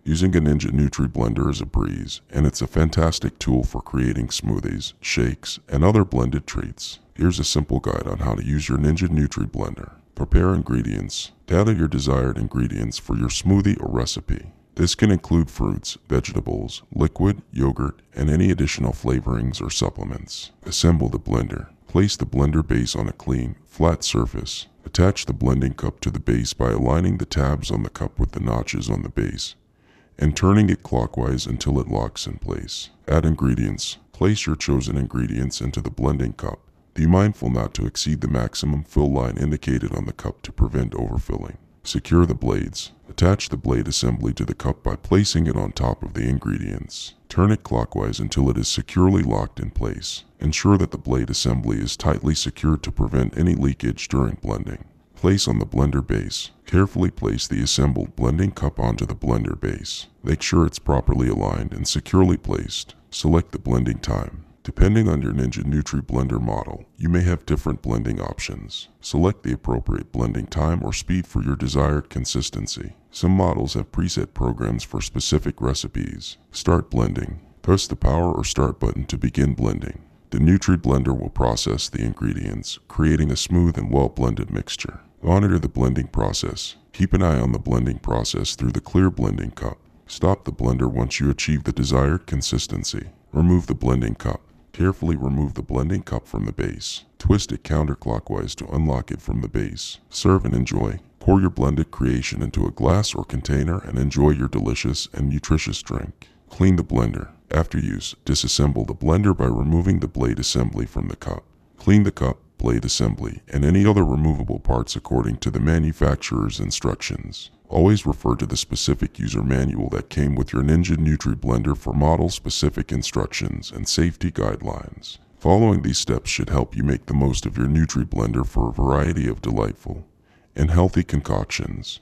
Using a Ninja Nutri-Blender is a breeze, and it's a fantastic tool for creating smoothies, shakes, and other blended treats. Here's a simple guide on how to use your Ninja Nutri-Blender. Prepare ingredients. Gather your desired ingredients for your smoothie or recipe. This can include fruits, vegetables, liquid, yogurt, and any additional flavorings or supplements. Assemble the blender. Place the blender base on a clean, flat surface. Attach the blending cup to the base by aligning the tabs on the cup with the notches on the base and turning it clockwise until it locks in place. Add ingredients. Place your chosen ingredients into the blending cup. Be mindful not to exceed the maximum fill line indicated on the cup to prevent overfilling. Secure the blades. Attach the blade assembly to the cup by placing it on top of the ingredients. Turn it clockwise until it is securely locked in place. Ensure that the blade assembly is tightly secured to prevent any leakage during blending. Place on the blender base. Carefully place the assembled blending cup onto the blender base. Make sure it's properly aligned and securely placed. Select the blending time. Depending on your Ninja Nutri-Blender model, you may have different blending options. Select the appropriate blending time or speed for your desired consistency. Some models have preset programs for specific recipes. Start blending. Press the power or start button to begin blending. The Nutri-Blender will process the ingredients, creating a smooth and well-blended mixture. Monitor the blending process. Keep an eye on the blending process through the clear blending cup. Stop the blender once you achieve the desired consistency. Remove the blending cup. Carefully remove the blending cup from the base. Twist it counterclockwise to unlock it from the base. Serve and enjoy. Pour your blended creation into a glass or container and enjoy your delicious and nutritious drink. Clean the blender. After use, disassemble the blender by removing the blade assembly from the cup. Clean the cup, blade assembly, and any other removable parts according to the manufacturer's instructions. Always refer to the specific user manual that came with your Ninja Nutri-Blender for model-specific instructions and safety guidelines. Following these steps should help you make the most of your Nutri-Blender for a variety of delightful and healthy concoctions.